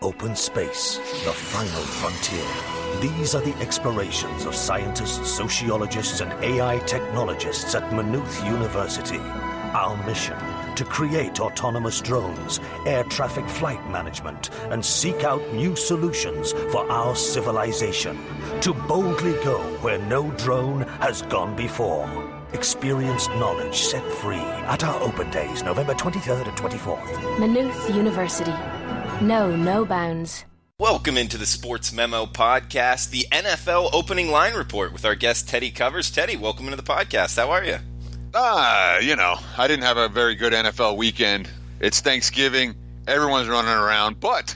open space, the final frontier. These are the explorations of scientists, sociologists, and AI technologists at Maynooth University. Our mission: to create autonomous drones, air traffic flight management, and seek out new solutions for our civilization. To boldly go where no drone has gone before. Experienced knowledge set free at our open days, November 23rd and 24th. Maynooth University. No bounds. Welcome into the Sportsmemo podcast, the NFL opening line report with our guest Teddy Covers. Teddy, welcome into the podcast. How are you? I didn't have a very good NFL weekend. It's Thanksgiving. Everyone's running around. But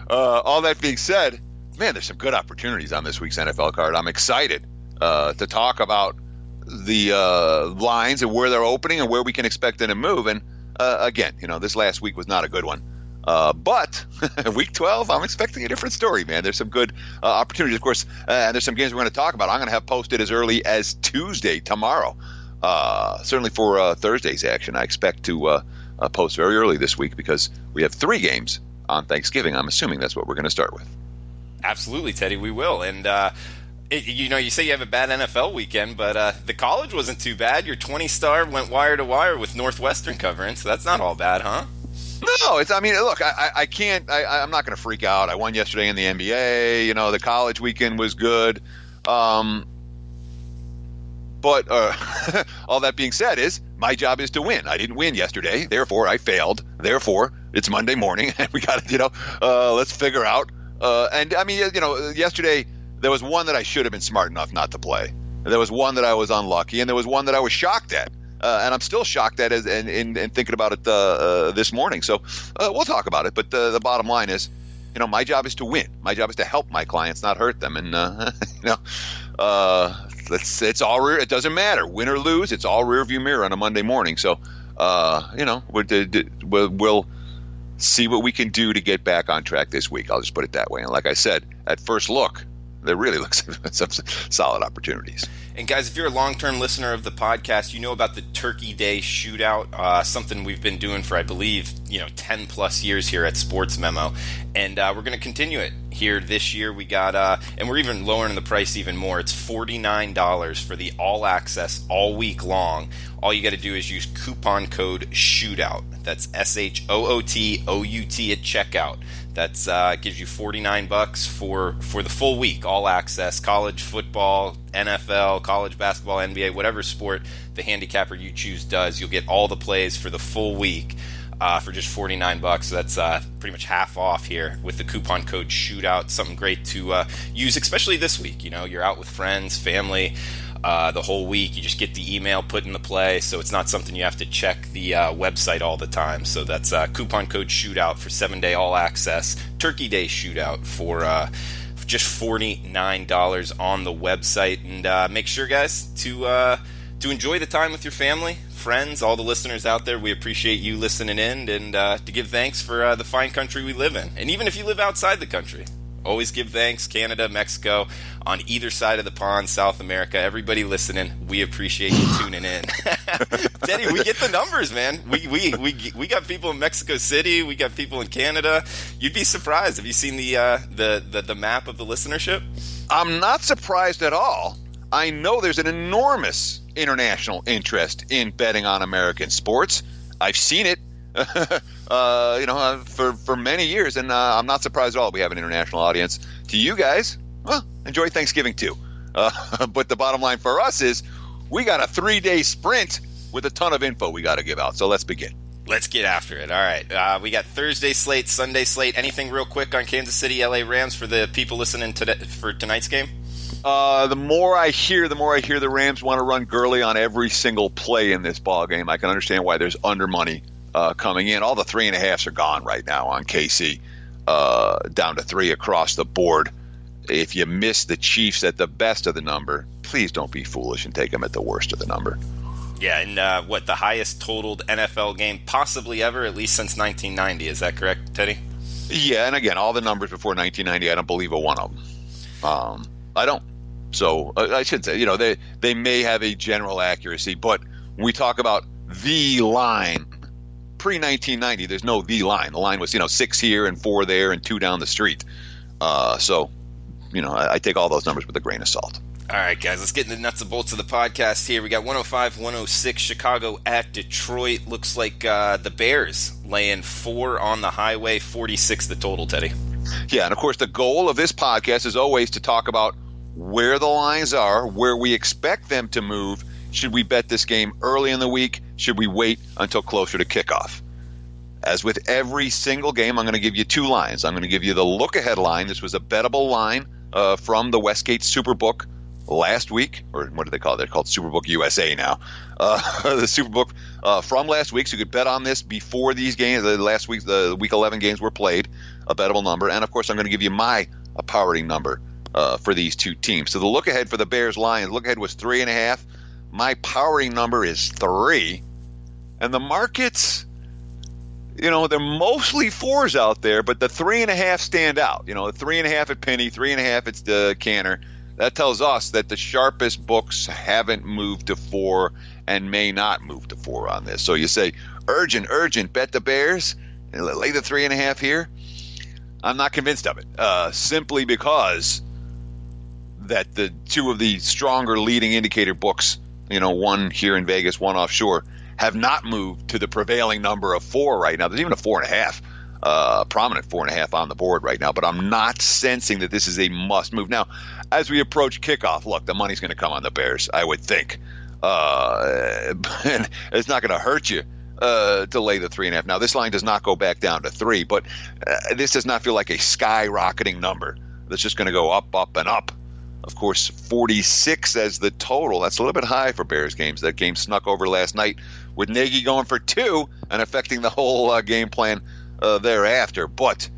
all that being said, man, there's some good opportunities on this week's NFL card. I'm excited to talk about the lines and where they're opening and where we can expect them to move. And again, this last week was not a good one. But week 12, I'm expecting a different story, man. There's some good opportunities, of course, and there's some games we're going to talk about. I'm going to have posted as early as Tuesday, tomorrow. Certainly for Thursday's action, I expect to post very early this week because we have 3 games on Thanksgiving. I'm assuming that's what we're going to start with. Absolutely, Teddy, we will. And, you say you have a bad NFL weekend, but the college wasn't too bad. Your 20-star went wire to wire with Northwestern covering, so that's not all bad, huh? No, look, I can't, I'm not going to freak out. I won yesterday in the NBA. The college weekend was good. But all that being said is my job is to win. I didn't win yesterday. Therefore, I failed. Therefore, it's Monday morning and we got to, let's figure out. Yesterday there was one that I should have been smart enough not to play. There was one that I was unlucky, and there was one that I was shocked at. And I'm still shocked at it and thinking about it this morning. So we'll talk about it. But the bottom line is, my job is to win. My job is to help my clients, not hurt them. And, it's all rear. It doesn't matter. Win or lose, it's all rear view mirror on a Monday morning. So, we'll see what we can do to get back on track this week. I'll just put it that way. And like I said, at first look, there really looks some solid opportunities. And guys, if you're a long-term listener of the podcast, you know about the Turkey Day Shootout, something we've been doing for, I believe, 10 plus years here at Sportsmemo. And we're going to continue it here this year. We got, and we're even lowering the price even more. It's $49 for the all access all week long. All you got to do is use coupon code SHOOTOUT. That's SHOOTOUT at checkout. That's gives you $49 for the full week, all access, college football, NFL, college basketball, NBA, whatever sport the handicapper you choose does. You'll get all the plays for the full week for just $49. So that's pretty much half off here with the coupon code SHOOTOUT. Something great to use, especially this week. You're out with friends, family. The whole week, you just get the email, put in the play, so it's not something you have to check the website all the time. So that's coupon code SHOOTOUT for 7-day all access, Turkey Day Shootout for just $49 on the website. And make sure, guys, to enjoy the time with your family, friends, all the listeners out there. We appreciate you listening in, and to give thanks for the fine country we live in. And even if you live outside the country, always give thanks. Canada, Mexico, on either side of the pond, South America, everybody listening, we appreciate you tuning in. Teddy, we get the numbers, man. We got people in Mexico City. We got people in Canada. You'd be surprised. Have you seen the map of the listenership? I'm not surprised at all. I know there's an enormous international interest in betting on American sports. I've seen it. For many years, and I'm not surprised at all we have an international audience. To you guys, well, enjoy Thanksgiving too. But the bottom line for us is we got a 3-day sprint with a ton of info we got to give out. So let's begin. Let's get after it. All right. We got Thursday slate, Sunday slate. Anything real quick on Kansas City, LA Rams for the people listening for tonight's game? The more I hear the Rams want to run Gurley on every single play in this ball game. I can understand why there's under money coming in. All the 3.5s are gone right now on KC, down to 3 across the board. If you miss the Chiefs at the best of the number, please don't be foolish and take them at the worst of the number. Yeah, and the highest totaled NFL game possibly ever, at least since 1990. Is that correct, Teddy? Yeah, and again, all the numbers before 1990, I don't believe a one of them. I don't. So I should say, they may have a general accuracy, but when we talk about the line, pre-1990, there's no the line. The line was, 6 here and 4 there and 2 down the street. So, I take all those numbers with a grain of salt. All right, guys, let's get into the nuts and bolts of the podcast here. We got 105-106 Chicago at Detroit. Looks like the Bears laying 4 on the highway, 46 the total, Teddy. Yeah, and of course the goal of this podcast is always to talk about where the lines are, where we expect them to move. Should we bet this game early in the week? Should we wait until closer to kickoff? As with every single game, I'm going to give you 2 lines. I'm going to give you the look-ahead line. This was a bettable line from the Westgate Superbook last week, or what do they call it? They're called Superbook USA now. The Superbook from last week, so you could bet on this before these games. The Week 11 games were played, a bettable number. And, of course, I'm going to give you my powering number for these 2 teams. So the look-ahead for the Bears line, the look-ahead was 3.5. My powering number is 3. And the markets, they're mostly 4s out there, but the 3.5 stand out. The 3.5 at Penny, 3.5 at the Canner. That tells us that the sharpest books haven't moved to 4 and may not move to 4 on this. So you say, urgent, bet the Bears, and lay the 3.5 here. I'm not convinced of it, simply because that the 2 of the stronger leading indicator books, one here in Vegas, one offshore, have not moved to the prevailing number of 4 right now. There's even a 4.5, prominent 4.5 on the board right now, but I'm not sensing that this is a must move. Now, as we approach kickoff, look, the money's going to come on the Bears, I would think. And it's not going to hurt you to lay the 3.5. Now, this line does not go back down to 3, but this does not feel like a skyrocketing number that's just going to go up, and up. Of course, 46 as the total. That's a little bit high for Bears games. That game snuck over last night with Nagy going for 2 and affecting the whole game plan thereafter. But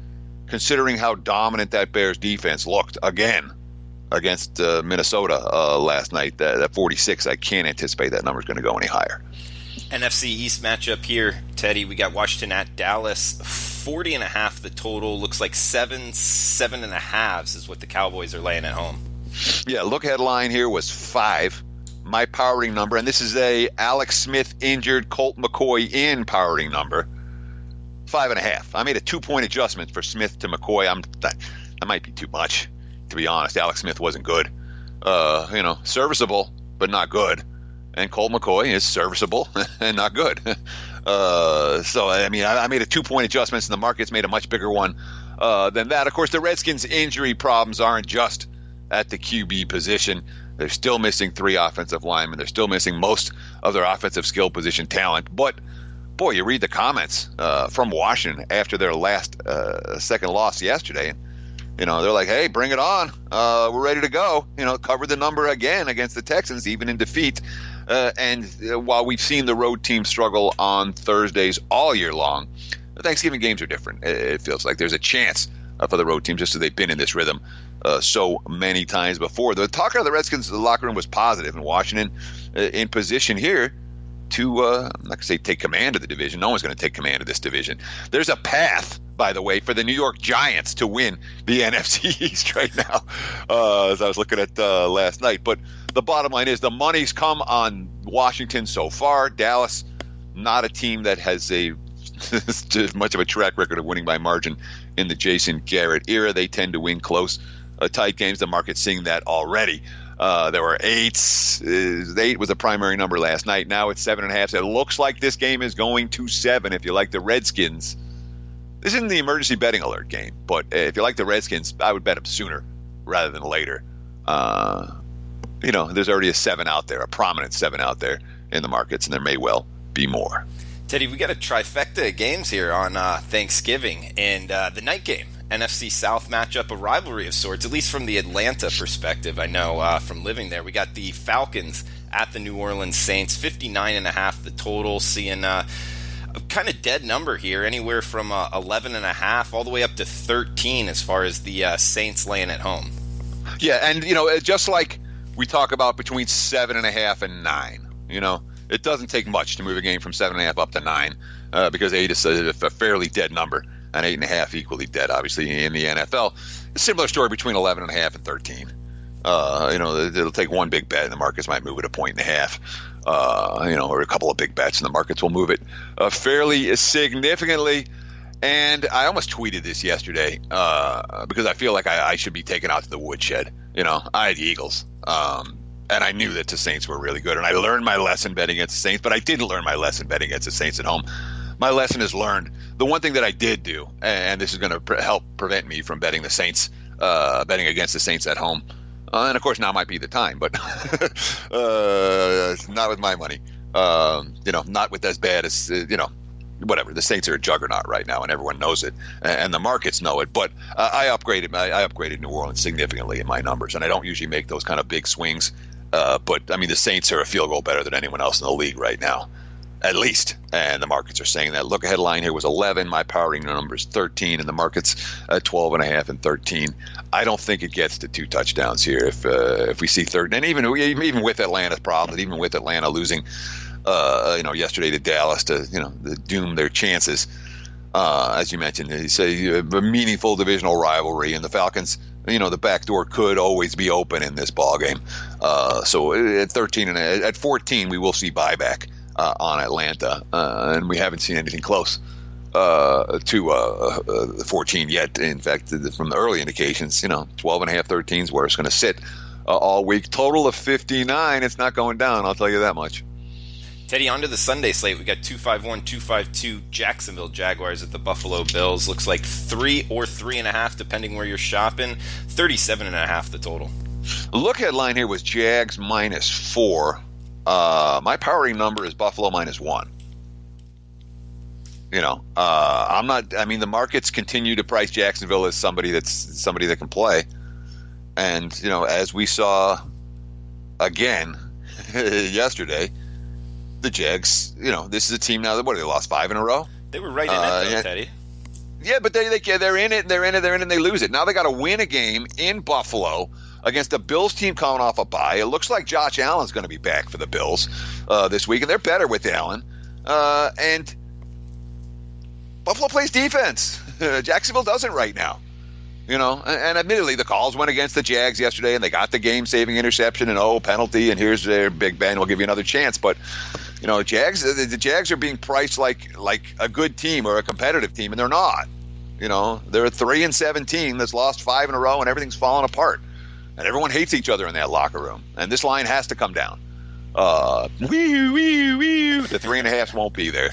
considering how dominant that Bears defense looked again against Minnesota last night, that 46, I can't anticipate that number is going to go any higher. NFC East matchup here, Teddy. We got Washington at Dallas, 40.5 the total. Looks like 7.5 is what the Cowboys are laying at home. Yeah, look-ahead line here was 5. My powering number, and this is a Alex Smith injured, Colt McCoy in powering number, 5.5. I made a 2-point adjustment for Smith to McCoy. That might be too much, to be honest. Alex Smith wasn't good. Serviceable, but not good. And Colt McCoy is serviceable and not good. I made a 2-point adjustment, and the market's made a much bigger one than that. Of course, the Redskins' injury problems aren't just at the QB position. They're still missing 3 offensive linemen. They're still missing most of their offensive skill position talent. But, boy, you read the comments from Washington after their last second loss yesterday. They're like, hey, bring it on. We're ready to go. Cover the number again against the Texans, even in defeat. And while we've seen the road team struggle on Thursdays all year long, the Thanksgiving games are different. It feels like there's a chance for the road team, just as they've been in this rhythm so many times before. The talk of the Redskins in the locker room was positive, and Washington in position here to, I'm not going to say take command of the division. No one's going to take command of this division. There's a path, by the way, for the New York Giants to win the NFC East right now, as I was looking at last night. But the bottom line is the money's come on Washington so far. Dallas, not a team that has much of a track record of winning by margin in the Jason Garrett era. They tend to win close, tight games. The market's seeing that already. There were 8. 8 was a primary number last night. Now it's 7.5. So it looks like this game is going to 7 if you like the Redskins. This isn't the emergency betting alert game, but if you like the Redskins, I would bet them sooner rather than later. There's already a 7 out there, a prominent 7 out there in the markets, and there may well be more. Teddy, we got a trifecta of games here on Thanksgiving, and the night game, NFC South matchup, a rivalry of sorts, at least from the Atlanta perspective. I know from living there. We got the Falcons at the New Orleans Saints, 59.5 the total, seeing a kind of dead number here, anywhere from 11.5 all the way up to 13 as far as the Saints laying at home. Yeah, and just like we talk about between 7.5 and 9, it doesn't take much to move a game from 7.5 up to 9 because 8 is a fairly dead number, and 8.5 equally dead, obviously, in the NFL. A similar story between 11.5 and 13. It'll take one big bet, and the markets might move it 1.5, or a couple of big bets, and the markets will move it fairly significantly. And I almost tweeted this yesterday because I feel like I should be taken out to the woodshed. I had the Eagles, and I knew that the Saints were really good, and I learned my lesson betting against the Saints, but I didn't learn my lesson betting against the Saints at home. My lesson is learned. The one thing that I did do, and this is going to help prevent me from betting the Saints, betting against the Saints at home. And of course, now might be the time, but not with my money. Not with as bad as whatever. The Saints are a juggernaut right now, and everyone knows it, and the markets know it. But I upgraded New Orleans significantly in my numbers, and I don't usually make those kind of big swings. But I mean, the Saints are a field goal better than anyone else in the league right now, at least. And the markets are saying that. Look ahead line here was 11. My powering number is 13, and the markets 12.5 and 13. I don't think it gets to 2 touchdowns here if we see third. And even with Atlanta's problem, even with Atlanta losing, yesterday to Dallas to doom their chances. As you mentioned, you say a meaningful divisional rivalry, and the Falcons. The back door could always be open in this ball game. So at 13 and at 14, we will see buyback on Atlanta, and we haven't seen anything close to 14 yet. In fact, from the early indications, 12.5, 13 is where it's going to sit all week. Total of 59. It's not going down. I'll tell you that much. Teddy, on to the Sunday slate. We got 251, 252 Jacksonville Jaguars at the Buffalo Bills. Looks like 3 or 3.5, depending where you're shopping. 37.5 the total. Look at line here was Jags -4. My powering number is Buffalo -1. I'm not. I mean, the markets continue to price Jacksonville as somebody that can play, and as we saw again yesterday. The Jags, this is a team now that they lost 5 in a row. They were right in it, though, Teddy. Yeah, but they're in it, and they lose it. Now they got to win a game in Buffalo against a Bills team coming off a bye. It looks like Josh Allen's going to be back for the Bills this week, and they're better with Allen. And Buffalo plays defense. Jacksonville doesn't right now. And admittedly, the calls went against the Jags yesterday, and they got the game-saving interception and penalty, and here's their Big Ben. We'll give you another chance, but the Jags are being priced like a good team or a competitive team, and they're not. They're a 3-7 team that's lost 5 in a row, and everything's falling apart, and everyone hates each other in that locker room. And this line has to come down. The 3.5 won't be there.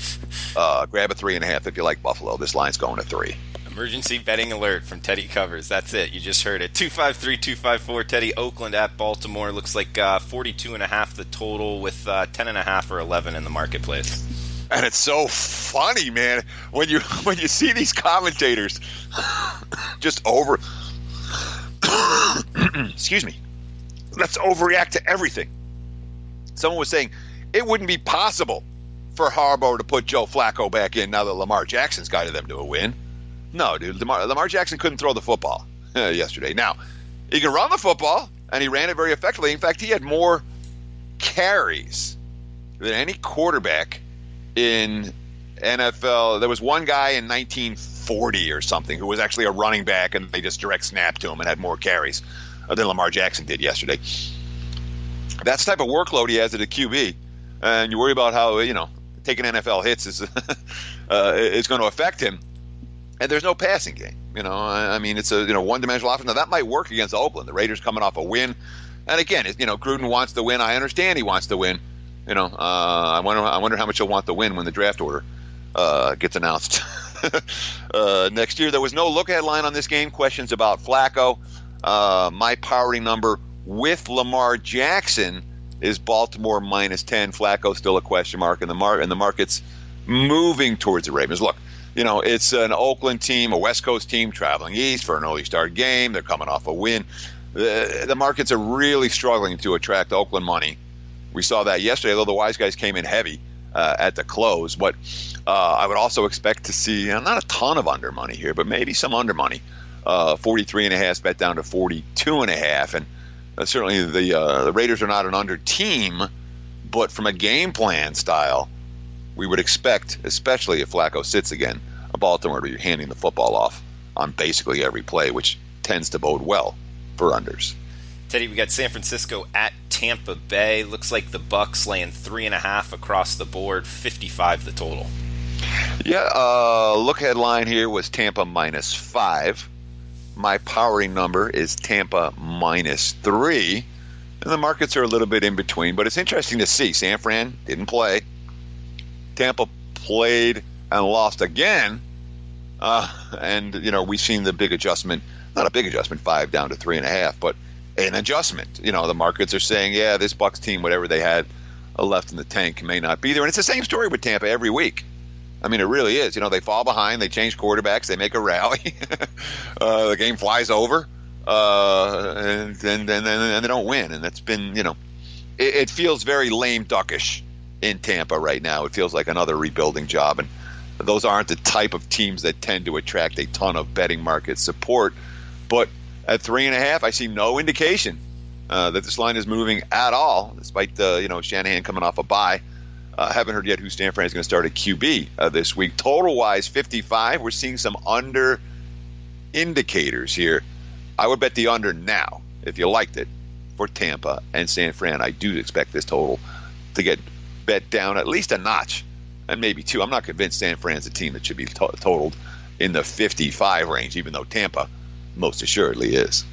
Grab a 3.5 if you like Buffalo. This line's going to 3. Emergency betting alert from Teddy Covers. That's it. You just heard it. 253, 254. Teddy, Oakland at Baltimore. Looks like 42.5 the total with 10.5 or 11 in the marketplace. And it's so funny, man, when you see these commentators just excuse me, let's overreact to everything. Someone was saying it wouldn't be possible for Harbaugh to put Joe Flacco back in now that Lamar Jackson's guided them to a win. No, dude, Lamar Jackson couldn't throw the football yesterday. Now, he can run the football, and he ran it very effectively. In fact, he had more carries than any quarterback in NFL. There was one guy in 1940 or something who was actually a running back, and they just direct snapped to him and had more carries than Lamar Jackson did yesterday. That's the type of workload he has at a QB, and you worry about how taking NFL hits is going to affect him. And there's no passing game. I mean, it's a one-dimensional offense. Now that might work against Oakland. The Raiders coming off a win, and again, Gruden wants to win. I understand he wants to win. I wonder how much he'll want to win when the draft order gets announced next year. There was no look-ahead line on this game. Questions about Flacco. My powering number with Lamar Jackson is Baltimore -10. Flacco still a question mark, and the market's moving towards the Ravens. Look. It's an Oakland team, a West Coast team traveling east for an early start game. They're coming off a win. The markets are really struggling to attract Oakland money. We saw that yesterday, though the wise guys came in heavy at the close. But I would also expect to see not a ton of under money here, but maybe some under money. 43.5 bet down to 42.5. And certainly the Raiders are not an under team, but from a game plan style, we would expect, especially if Flacco sits again, Baltimore to be handing the football off on basically every play, which tends to bode well for unders. Teddy, we got San Francisco at Tampa Bay. Looks like the Bucs laying 3.5 across the board, 55 the total. Yeah, look ahead line here was Tampa -5. My powering number is Tampa -3. And the markets are a little bit in between, but it's interesting to see. San Fran didn't play. Tampa played and lost again. And, we've seen the big adjustment, not a big adjustment, 5 down to 3.5, but an adjustment. The markets are saying, yeah, this Bucs team, whatever they had left in the tank may not be there. And it's the same story with Tampa every week. I mean, it really is. They fall behind, they change quarterbacks, they make a rally, the game flies over, and then they don't win. And that's been, it feels very lame duckish in Tampa right now. It feels like another rebuilding job. And those aren't the type of teams that tend to attract a ton of betting market support. But at 3.5, I see no indication that this line is moving at all, despite Shanahan coming off a bye. Haven't heard yet who San Fran is going to start at QB this week. Total-wise, 55. We're seeing some under indicators here. I would bet the under now, if you liked it, for Tampa and San Fran. I do expect this total to get bet down at least a notch, and maybe 2. I'm not convinced San Fran's a team that should be totaled in the 55 range, even though Tampa most assuredly is.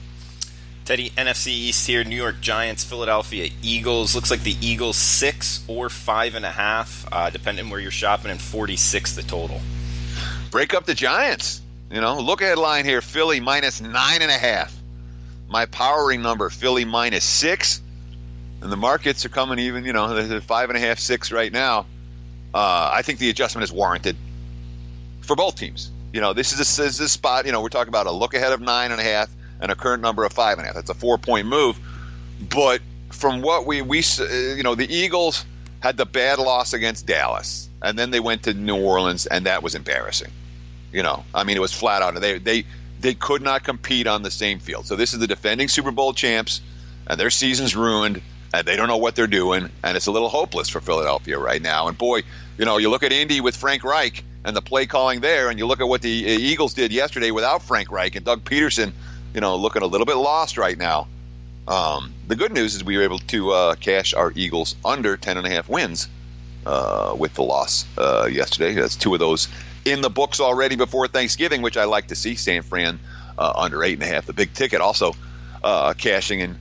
Teddy, NFC East here, New York Giants, Philadelphia Eagles. Looks like the Eagles 6 or 5.5, depending where you're shopping, and 46 the total. Break up the Giants. Look ahead line here, Philly -9.5. My powering number, Philly -6. And the markets are coming even, they're 5.5, 6 right now. I think the adjustment is warranted for both teams. This is a spot, we're talking about a look ahead of 9.5 and a current number of 5.5. That's a 4-point move. But from what we the Eagles had the bad loss against Dallas, and then they went to New Orleans, and that was embarrassing. It was flat out. They could not compete on the same field. So this is the defending Super Bowl champs, and their season's ruined, and they don't know what they're doing, and it's a little hopeless for Philadelphia right now. And boy, you look at Indy with Frank Reich and the play calling there, and you look at what the Eagles did yesterday without Frank Reich and Doug Peterson, looking a little bit lost right now. The good news is we were able to cash our Eagles under 10.5 wins with the loss yesterday. That's 2 of those in the books already before Thanksgiving, which I like to see. San Fran under 8.5. The big ticket also cashing in.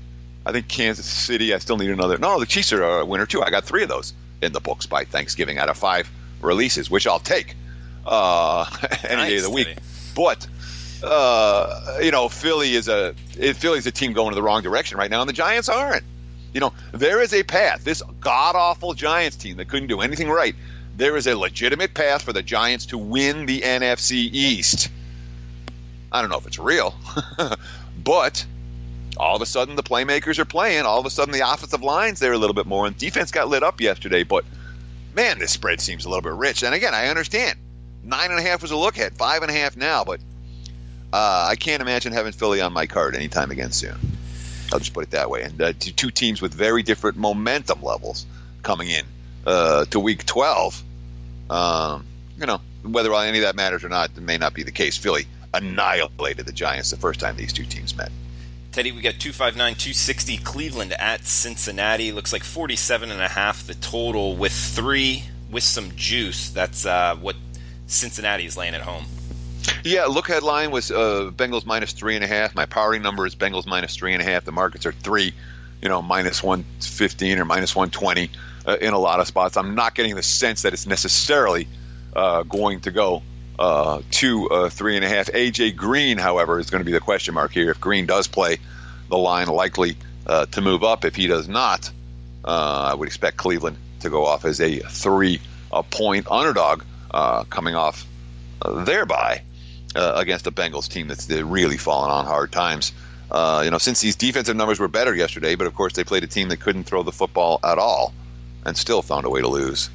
I think Kansas City, I still need another. No, the Chiefs are a winner too. I got 3 of those in the books by Thanksgiving out of 5 releases, which I'll take any day of the week. But Philly's a team going in the wrong direction right now, and the Giants aren't. There is a path. This god-awful Giants team that couldn't do anything right, there is a legitimate path for the Giants to win the NFC East. I don't know if it's real, but all of a sudden the playmakers are playing. All of a sudden the offensive line's there a little bit more, and defense got lit up yesterday. But, man, this spread seems a little bit rich. And, again, I understand. 9.5 was a look at, 5.5 now, but I can't imagine having Philly on my card anytime again soon. I'll just put it that way. And 2 teams with very different momentum levels coming in to Week 12. Whether any of that matters or not, it may not be the case. Philly annihilated the Giants the first time these 2 teams met. Teddy, we got 259-260 Cleveland at Cincinnati. Looks like 47.5 the total with 3 with some juice. That's what Cincinnati is laying at home. Yeah, look ahead line was Bengals -3.5. My powering number is Bengals -3.5. The markets are 3, -115 or -120 in a lot of spots. I'm not getting the sense that it's necessarily going to go to 3.5. AJ Green, however, is going to be the question mark here. If Green does play, the line likely to move up. If he does not, I would expect Cleveland to go off as a 3-point underdog coming off thereby against a Bengals team that's really fallen on hard times. Since these defensive numbers were better yesterday, but of course they played a team that couldn't throw the football at all and still found a way to lose.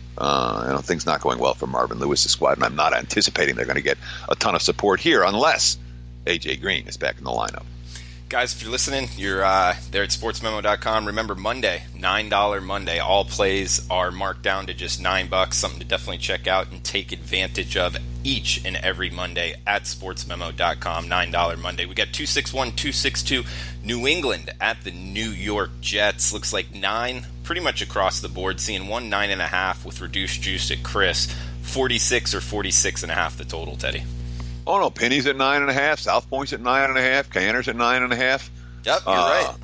Things not going well for Marvin Lewis' squad, and I'm not anticipating they're going to get a ton of support here unless A.J. Green is back in the lineup. Guys, if you're listening, you're there at sportsmemo.com. Remember, Monday, $9 Monday. All plays are marked down to just $9. Something to definitely check out and take advantage of. each and every Monday at sportsmemo.com. $9 Monday. We got 261-262 New England at the New York Jets. Looks like 9 pretty much across the board. Seeing 9.5 with reduced juice at Chris. 46 or 46.5 the total, Teddy. Oh, no. Penny's at 9.5. South Point's at 9.5. Canner's at 9.5. Yep, you're right.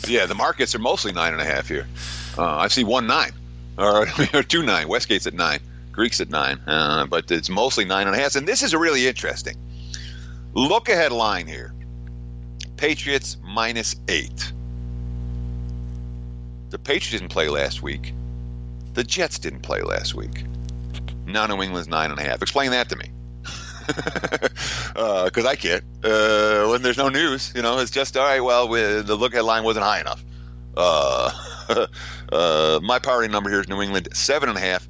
Yeah, the markets are mostly 9.5 here. I see 1.9 or 2.9. Westgate's at 9. Greek's at 9. But it's mostly 9.5. And this is really interesting. Look ahead line here. Patriots -8. The Patriots didn't play last week. The Jets didn't play last week. Now New England's 9.5. Explain that to me. Because I can't. When there's no news, it's just, all right, well, the look ahead line wasn't high enough. My power number here is New England 7.5.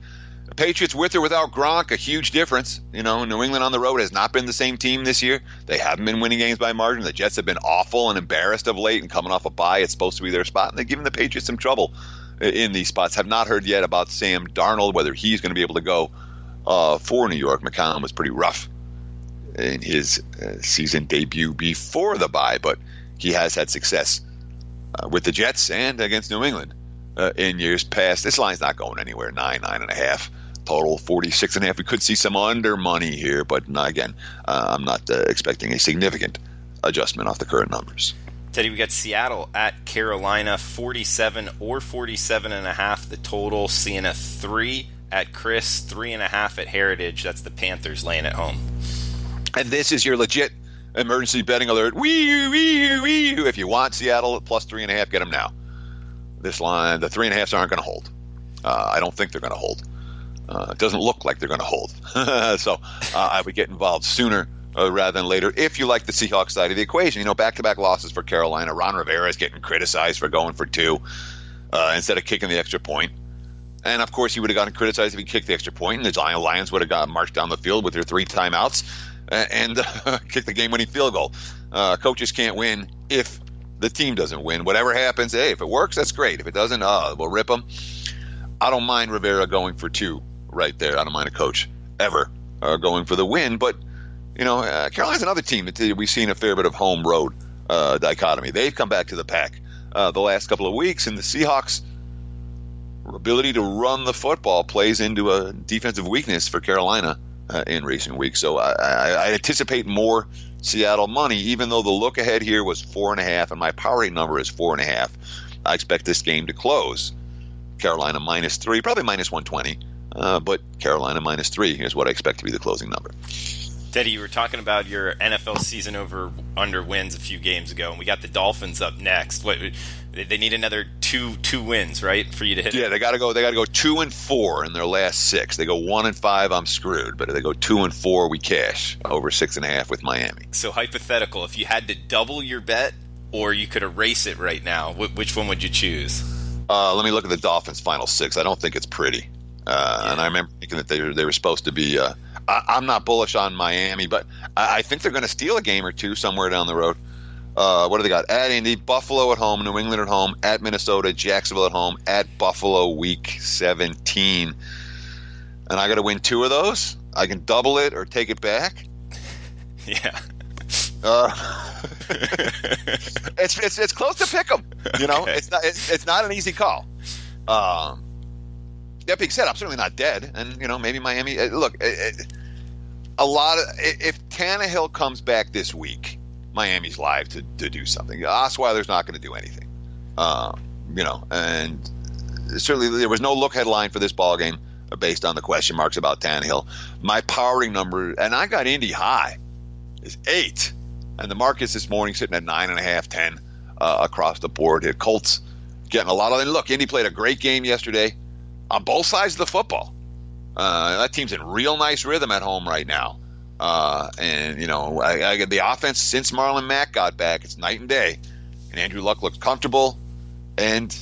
Patriots with or without Gronk, a huge difference. New England on the road has not been the same team this year. They haven't been winning games by margin. The Jets have been awful and embarrassed of late and coming off a bye. It's supposed to be their spot, and they're giving the Patriots some trouble in these spots. Have not heard yet about Sam Darnold, whether he's going to be able to go for New York. McCown was pretty rough in his season debut before the bye, but he has had success with the Jets and against New England in years past. This line's not going anywhere. 9.5. Total 46.5. We could see some under money here, but again, I'm not expecting a significant adjustment off the current numbers. Teddy, we got Seattle at Carolina, 47 or 47.5 the total. Seeing a 3 at Chris, 3.5 at Heritage. That's the Panthers laying at home. And this is your legit emergency betting alert. If you want Seattle at plus 3.5, get them now. This line, the 3.5s aren't going to hold. I don't think they're going to hold. It doesn't look like they're going to hold. So I would get involved sooner rather than later if you like the Seahawks side of the equation. Back-to-back losses for Carolina. Ron Rivera is getting criticized for going for 2 instead of kicking the extra point. And, of course, he would have gotten criticized if he kicked the extra point, and the Lions would have got marched down the field with their 3 timeouts and kicked the game-winning field goal. Coaches can't win if the team doesn't win. Whatever happens, hey, if it works, that's great. If it doesn't, we'll rip them. I don't mind Rivera going for 2 right there. I don't mind a coach ever going for the win. But, Carolina's another team that we've seen a fair bit of home-road dichotomy. They've come back to the pack the last couple of weeks, and the Seahawks' ability to run the football plays into a defensive weakness for Carolina in recent weeks. So I anticipate more Seattle money, even though the look ahead here was 4.5, and my power rate number is 4.5. I expect this game to close Carolina -3, probably -120, but Carolina -3 is what I expect to be the closing number. Teddy, you were talking about your NFL season under wins a few games ago, and we got the Dolphins up next. They need another two wins, right, for you to hit? Yeah, they got to go 2-4 in their last 6. They go 1-5, I'm screwed. But if they go 2-4, we cash over 6.5 with Miami. So hypothetical, if you had to double your bet, or you could erase it right now, which one would you choose? Let me look at the Dolphins' final 6. I don't think it's pretty. And I remember thinking that they were supposed to be. I'm not bullish on Miami, but I think they're going to steal a game or 2 somewhere down the road. What do they got? At Indy, Buffalo at home, New England at home, at Minnesota, Jacksonville at home, at Buffalo Week 17. And I got to win 2 of those. I can double it or take it back. Yeah. It's close to pick 'em. Okay. It's not an easy call. That being said, I'm certainly not dead, and maybe Miami. Look, if Tannehill comes back this week, Miami's live to do something. Osweiler's not going to do anything, and certainly there was no look headline for this ball game based on the question marks about Tannehill. My powering number, and I got Indy high, is 8, and the markets this morning sitting at 9.5, 10 across the board. Here, Colts getting a lot of. And look, Indy played a great game yesterday on both sides of the football. That team's in real nice rhythm at home right now. And I get the offense since Marlon Mack got back. It's night and day. And Andrew Luck looks comfortable. And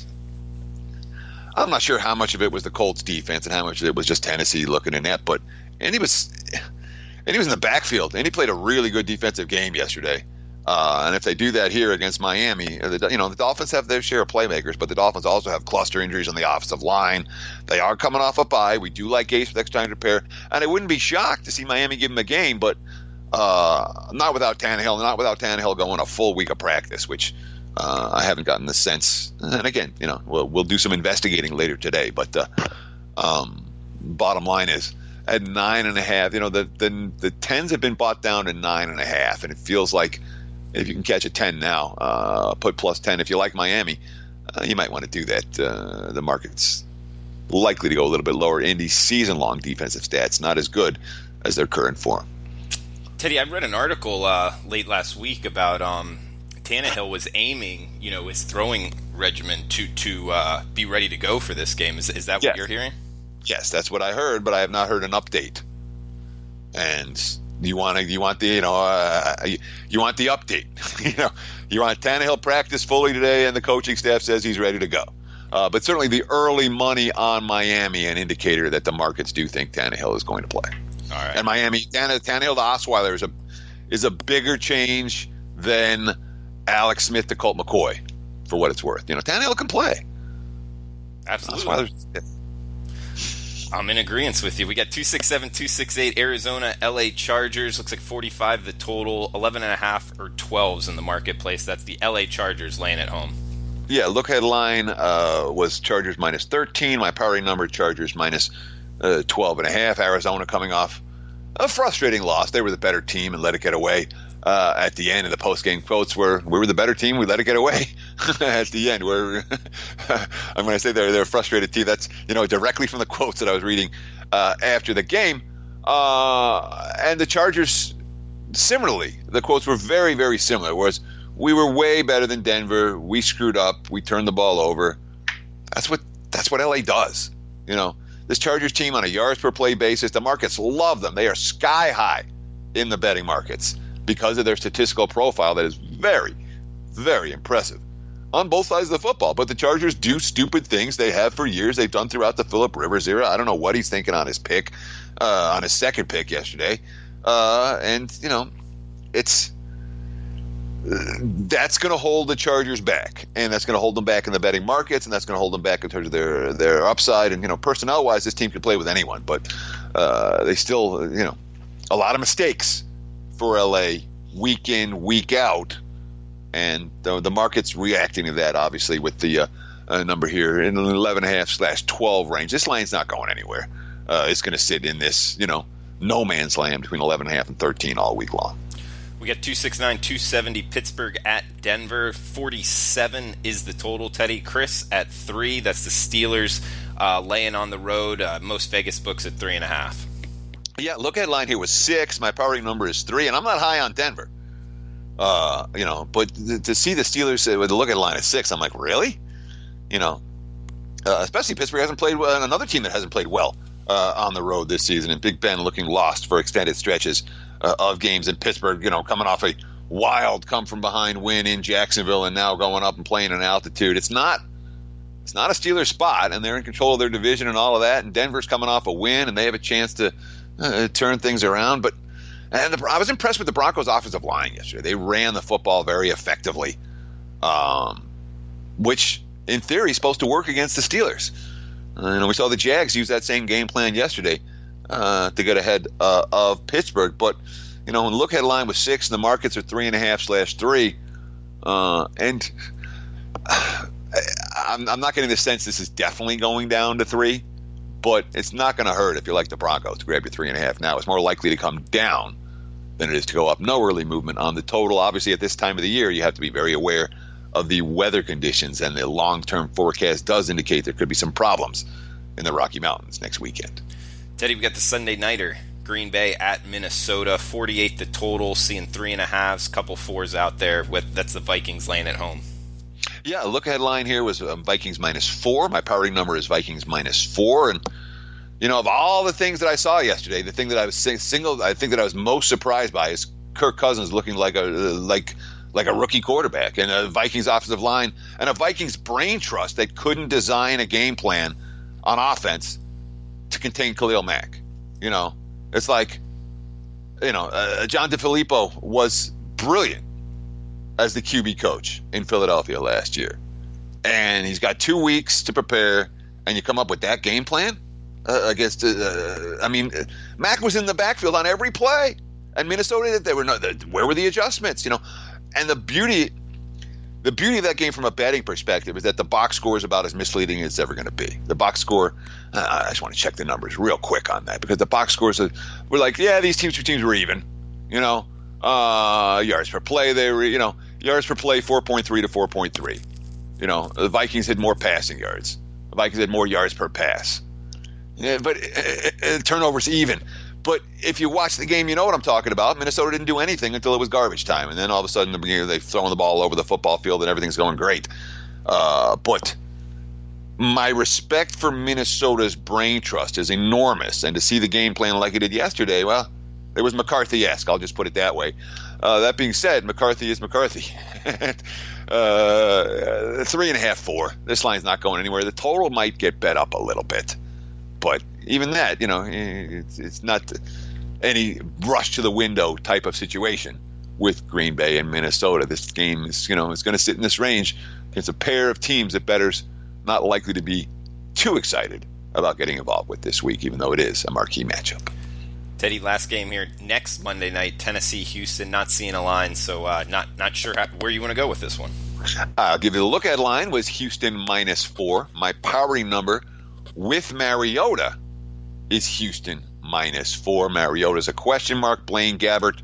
I'm not sure how much of it was the Colts defense and how much of it was just Tennessee looking in that. But Andy was in the backfield. And he played a really good defensive game yesterday. And if they do that here against Miami, the Dolphins have their share of playmakers, but the Dolphins also have cluster injuries on the offensive line. They are coming off a bye. We do like Gase with extra time to prepare. And I wouldn't be shocked to see Miami give him a game, but not without Tannehill going a full week of practice, which I haven't gotten the sense. And again, we'll do some investigating later today. But bottom line is, at 9.5, the 10s have been bought down to 9.5, and it feels like if you can catch a 10 now, put plus 10. If you like Miami, you might want to do that. The market's likely to go a little bit lower. Indy's season-long defensive stats not as good as their current form. Teddy, I read an article late last week about Tannehill was aiming, his throwing regimen to be ready to go for this game. Is that what you're hearing? Yes, that's what I heard, but I have not heard an update. And you want the update. You want Tannehill practice fully today, and the coaching staff says he's ready to go. But certainly the early money on Miami, an indicator that the markets do think Tannehill is going to play. All right. And Miami, Tannehill to Osweiler is a bigger change than Alex Smith to Colt McCoy, for what it's worth. Tannehill can play. Absolutely. I'm in agreement with you. We got 267, 268 Arizona, LA Chargers. Looks like 45 the total, 11.5 or 12s in the marketplace. That's the LA Chargers laying at home. Yeah, look headline was Chargers minus 13. My power number, Chargers minus 12.5. Arizona coming off a frustrating loss. They were the better team and let it get away. At the end of the post-game quotes were, we were the better team, we let it get away. At the end, I'm going to say they're a frustrated team. That's, directly from the quotes that I was reading after the game. And the Chargers, similarly, the quotes were very, very similar. Whereas we were way better than Denver. We screwed up. We turned the ball over. That's what LA does. This Chargers team on a yards per play basis, the markets love them. They are sky high in the betting markets because of their statistical profile that is very, very impressive on both sides of the football. But the Chargers do stupid things. They have for years. They've done throughout the Phillip Rivers era. I don't know what he's thinking on his pick, on his second pick yesterday. That's going to hold the Chargers back, and that's going to hold them back in the betting markets, and that's going to hold them back in terms of their upside. And, personnel-wise, this team can play with anyone, but they still, a lot of mistakes for LA week in, week out, and the market's reacting to that, obviously, with the number here in the 11.5/12 range. This line's not going anywhere. It's going to sit in this, no man's land between 11.5 and 13 all week long. We got 269, 270 Pittsburgh at Denver. 47 is the total, Teddy. Chris at 3. That's the Steelers laying on the road. Most Vegas books at 3.5. Yeah, look at line here was 6. My power number is 3, and I'm not high on Denver. But to see the Steelers with the look at line at 6, I'm like, really? Especially Pittsburgh hasn't played well, another team that hasn't played well on the road this season, and Big Ben looking lost for extended stretches of games in Pittsburgh, coming off a wild come-from-behind win in Jacksonville and now going up and playing in altitude. It's not a Steelers spot, and they're in control of their division and all of that, and Denver's coming off a win, and they have a chance to turn things around. I was impressed with the Broncos' offensive line yesterday. They ran the football very effectively, which, in theory, is supposed to work against the Steelers. We saw the Jags use that same game plan yesterday to get ahead of Pittsburgh. But, when the look headline was 6 and the markets are 3.5/3, and I'm not getting the sense this is definitely going down to 3, but it's not going to hurt if you like the Broncos to grab your 3.5 now. It's more likely to come down than it is to go up. No early movement on the total. Obviously, at this time of the year, you have to be very aware of the weather conditions, and the long-term forecast does indicate there could be some problems in the Rocky Mountains next weekend. Teddy, we got the Sunday nighter. Green Bay at Minnesota, 48 the total, seeing 3.5s, couple 4s out there. That's the Vikings laying at home. Yeah, look headline here was Vikings minus 4. My powering number is Vikings minus 4. And, of all the things that I saw yesterday, the thing that I was I think that I was most surprised by is Kirk Cousins looking like a rookie quarterback, and a Vikings offensive line and a Vikings brain trust that couldn't design a game plan on offense to contain Khalil Mack. It's like, John DeFilippo was brilliant as the QB coach in Philadelphia last year. And he's got 2 weeks to prepare, and you come up with that game plan against. Mac was in the backfield on every play, and Minnesota. Where were the adjustments? And the beauty of that game from a betting perspective is that the box score is about as misleading as it's ever going to be. The box score. I just want to check the numbers real quick on that, because the box scores were like, yeah, these two teams were even. Yards per play, yards per play 4.3 to 4.3. The Vikings had more passing yards. The Vikings had more yards per pass. Yeah, but turnovers even. But if you watch the game, you know what I'm talking about. Minnesota didn't do anything until it was garbage time. And then all of a sudden, they're throwing the ball over the football field and everything's going great. But my respect for Minnesota's brain trust is enormous. And to see the game plan like he did yesterday, well, it was McCarthy-esque. I'll just put it that way. That being said, McCarthy is McCarthy. 3.5, 4. This line's not going anywhere. The total might get bet up a little bit, but even that, it's not any rush to the window type of situation with Green Bay and Minnesota. This game is, it's going to sit in this range. It's a pair of teams that bettors not likely to be too excited about getting involved with this week, even though it is a marquee matchup. Teddy, last game here next Monday night, Tennessee, Houston. Not seeing a line, so not sure where you want to go with this one. I'll give you the look-at line was Houston -4. My powering number with Mariota is Houston -4. Mariota's a question mark. Blaine Gabbert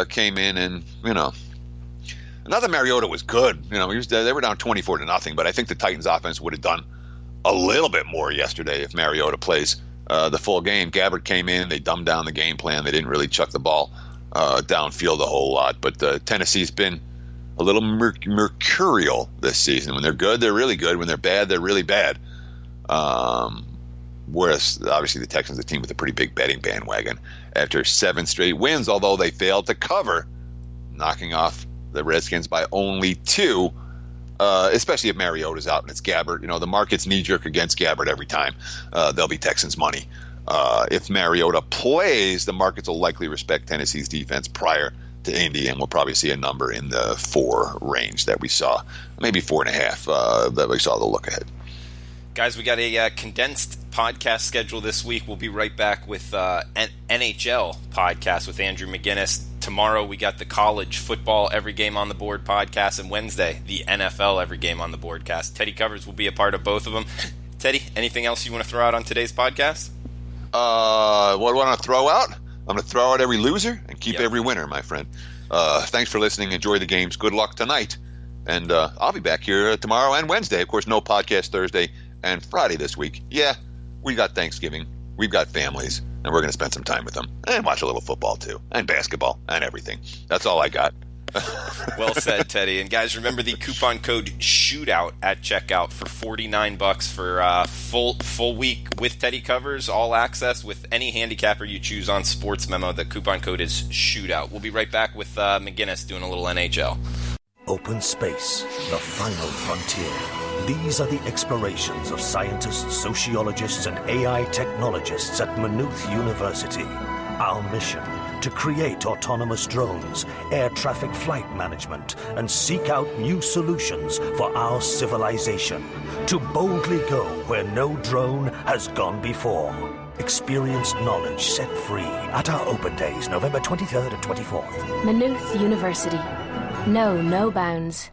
came in, and not that Mariota was good. They were down 24-0, but I think the Titans' offense would have done a little bit more yesterday if Mariota plays the full game. Gabbert came in. They dumbed down the game plan. They didn't really chuck the ball downfield a whole lot. But Tennessee's been a little mercurial this season. When they're good, they're really good. When they're bad, they're really bad. Whereas, obviously, the Texans are a team with a pretty big betting bandwagon after 7 straight wins, although they failed to cover, knocking off the Redskins by only 2, especially if Mariota's out and it's Gabbert. The market's knee-jerk against Gabbert every time. They'll be Texans money. If Mariota plays, the markets will likely respect Tennessee's defense prior to Indy, and we'll probably see a number in the 4 range that we saw, maybe 4.5 that we saw the look ahead. Guys, we got a condensed podcast schedule this week. We'll be right back with NHL podcast with Andrew McGinnis. Tomorrow we got the college football Every Game on the Board podcast, and Wednesday the NFL Every Game on the Board cast. Teddy Covers will be a part of both of them. Teddy, anything else you want to throw out on today's podcast? What do I want to throw out? I'm going to throw out every loser and keep every winner, my friend. Thanks for listening. Enjoy the games. Good luck tonight. And I'll be back here tomorrow and Wednesday. Of course, no podcast Thursday and Friday this week. Yeah, we got Thanksgiving. We've got families, and we're going to spend some time with them and watch a little football, too, and basketball and everything. That's all I got. Well said, Teddy. And guys, remember the coupon code SHOOTOUT at checkout for $49 for full week with Teddy Covers, all access with any handicapper you choose on Sportsmemo. The coupon code is SHOOTOUT. We'll be right back with McGinnis doing a little NHL. Open space, the final frontier. These are the explorations of scientists, sociologists, and AI technologists at Maynooth University. Our mission: to create autonomous drones, air traffic flight management, and seek out new solutions for our civilization. To boldly go where no drone has gone before. Experienced knowledge set free at our open days, November 23rd and 24th. Maynooth University. No bounds.